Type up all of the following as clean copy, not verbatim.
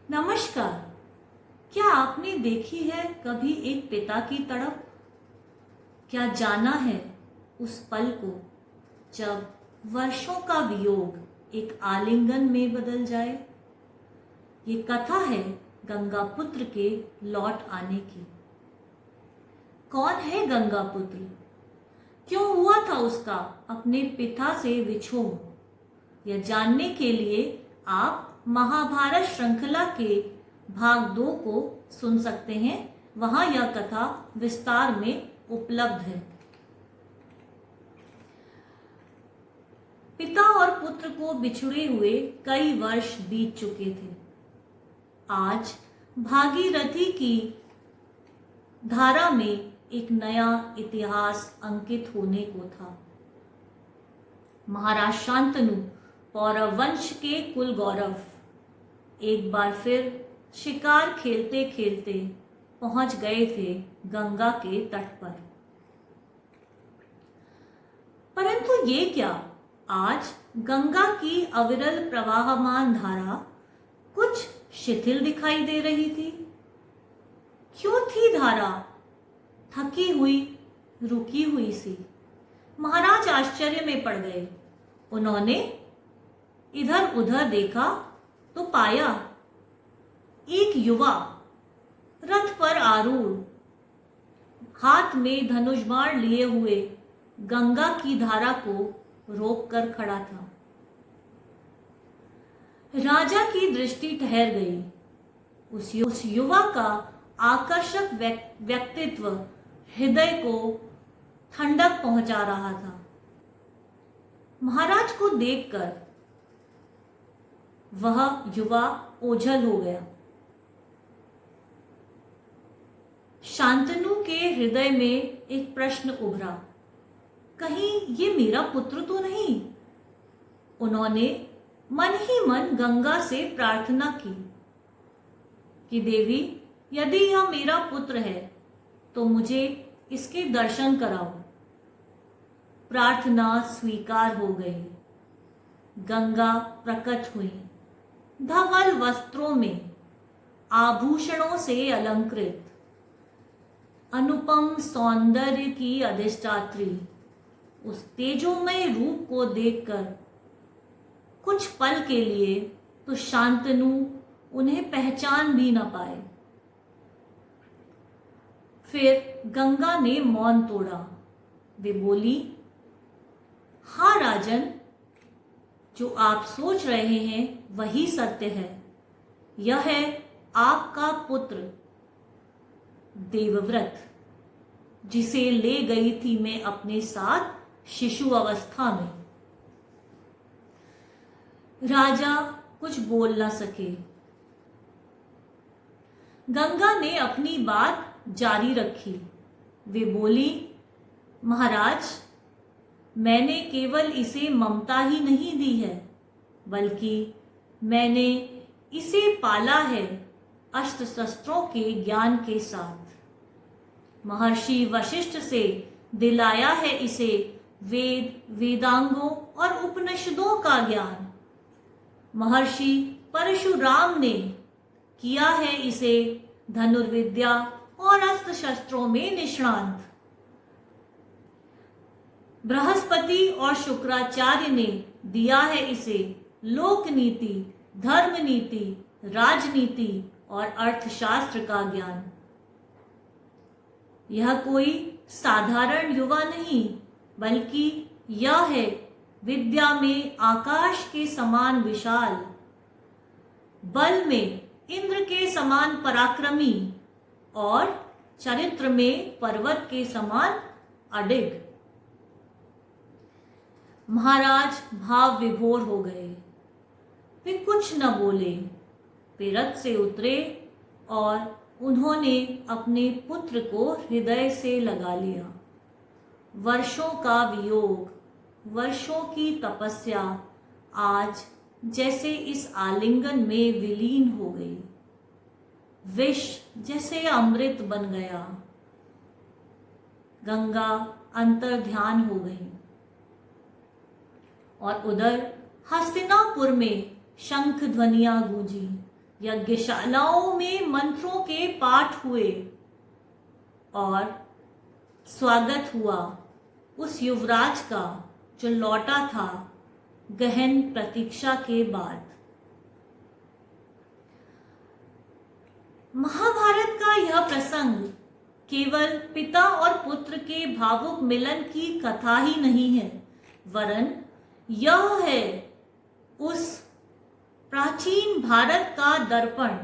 नमस्कार। क्या आपने देखी है कभी एक पिता की तड़प? क्या जाना है उस पल को जब वर्षों का वियोग एक आलिंगन में बदल जाए? ये कथा है गंगा पुत्र के लौट आने की। कौन है गंगा पुत्र? क्यों हुआ था उसका अपने पिता से विछोह? यह जानने के लिए आप महाभारत श्रृंखला के भाग 2 को सुन सकते हैं। वहां यह कथा विस्तार में उपलब्ध है। पिता और पुत्र को बिछुड़े हुए कई वर्ष बीत चुके थे। आज भागीरथी की धारा में एक नया इतिहास अंकित होने को था। महाराज शांतनु, पौरव वंश के कुल गौरव, एक बार फिर शिकार खेलते खेलते पहुंच गए थे गंगा के तट पर। परंतु ये क्या, आज गंगा की अविरल प्रवाहमान धारा कुछ शिथिल दिखाई दे रही थी। क्यों थी धारा थकी हुई, रुकी हुई सी? महाराज आश्चर्य में पड़ गए। उन्होंने इधर उधर देखा तो पाया एक युवा रथ पर आरूढ़, हाथ में धनुष बाण लिए हुए गंगा की धारा को रोक कर खड़ा था। राजा की दृष्टि ठहर गई। उस युवा का आकर्षक व्यक्तित्व हृदय को ठंडक पहुंचा रहा था। महाराज को देखकर वह युवा ओझल हो गया। शांतनु के हृदय में एक प्रश्न उभरा, कहीं ये मेरा पुत्र तो नहीं? उन्होंने मन ही मन गंगा से प्रार्थना की कि देवी, यदि यह मेरा पुत्र है तो मुझे इसके दर्शन कराओ। प्रार्थना स्वीकार हो गई। गंगा प्रकट हुई, धवल वस्त्रों में, आभूषणों से अलंकृत, अनुपम सौंदर्य की अधिष्ठात्री। उस तेजोमय रूप को देखकर कुछ पल के लिए तो शांतनु उन्हें पहचान भी न पाए। फिर गंगा ने मौन तोड़ा। वे बोली, हाँ राजन, जो आप सोच रहे हैं वही सत्य है। यह है आपका पुत्र देवव्रत, जिसे ले गई थी मैं अपने साथ शिशु अवस्था में। राजा कुछ बोल न सके। गंगा ने अपनी बात जारी रखी। वे बोली, महाराज, मैंने केवल इसे ममता ही नहीं दी है, बल्कि मैंने इसे पाला है अस्त्र शस्त्रों के ज्ञान के साथ। महर्षि वशिष्ठ से दिलाया है इसे वेद, वेदांगों और उपनिषदों का ज्ञान। महर्षि परशुराम ने किया है इसे धनुर्विद्या और अस्त्र शस्त्रों में निष्णांत। बृहस्पति और शुक्राचार्य ने दिया है इसे लोक नीति, धर्म नीति, राजनीति और अर्थशास्त्र का ज्ञान। यह कोई साधारण युवा नहीं, बल्कि यह है विद्या में आकाश के समान विशाल, बल में इंद्र के समान पराक्रमी और चरित्र में पर्वत के समान अडिग। महाराज भाव विभोर हो गए। वे कुछ न बोले। वे रथ से उतरे और उन्होंने अपने पुत्र को हृदय से लगा लिया। वर्षों का वियोग, वर्षों की तपस्या आज जैसे इस आलिंगन में विलीन हो गई। विष जैसे अमृत बन गया। गंगा अंतर्ध्यान हो गई और उधर हस्तिनापुर में शंख ध्वनियां गूंजी। यज्ञशालाओं में मंत्रों के पाठ हुए और स्वागत हुआ उस युवराज का जो लौटा था गहन प्रतीक्षा के बाद। महाभारत का यह प्रसंग केवल पिता और पुत्र के भावुक मिलन की कथा ही नहीं है, वरन यह है उस प्राचीन भारत का दर्पण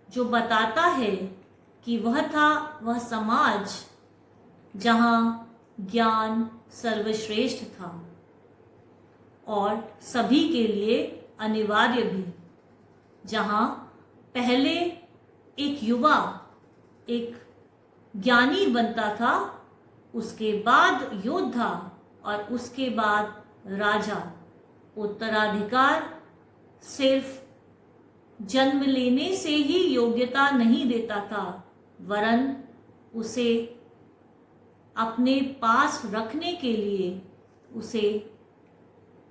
जो बताता है कि वह समाज जहां ज्ञान सर्वश्रेष्ठ था और सभी के लिए अनिवार्य भी, जहां पहले एक युवा एक ज्ञानी बनता था, उसके बाद योद्धा और उसके बाद राजा। उत्तराधिकार सिर्फ जन्म लेने से ही योग्यता नहीं देता था, वरन उसे अपने पास रखने के लिए उसे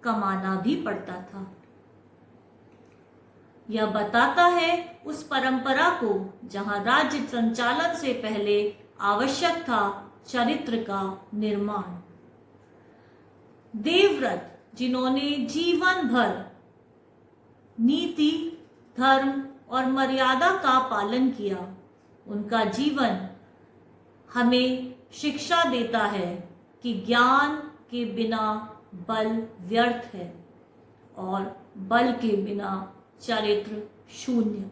कमाना भी पड़ता था। यह बताता है उस परंपरा को जहां राज्य संचालन से पहले आवश्यक था चरित्र का निर्माण। देवव्रत जिन्होंने जीवन भर नीति, धर्म और मर्यादा का पालन किया, उनका जीवन हमें शिक्षा देता है कि ज्ञान के बिना बल व्यर्थ है और बल के बिना चरित्र शून्य।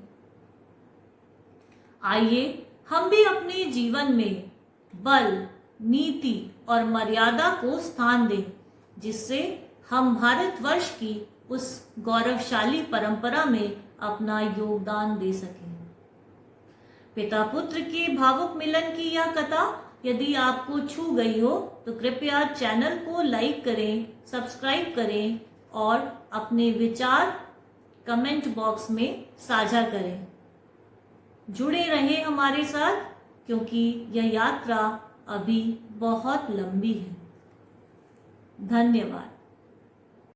आइए हम भी अपने जीवन में बल, नीति और मर्यादा को स्थान दें, जिससे हम भारतवर्ष की उस गौरवशाली परंपरा में अपना योगदान दे सकें। पिता पुत्र के भावुक मिलन की यह कथा यदि आपको छू गई हो तो कृपया चैनल को लाइक करें, सब्सक्राइब करें और अपने विचार कमेंट बॉक्स में साझा करें। जुड़े रहें हमारे साथ, क्योंकि यह यात्रा अभी बहुत लंबी है। धन्यवाद।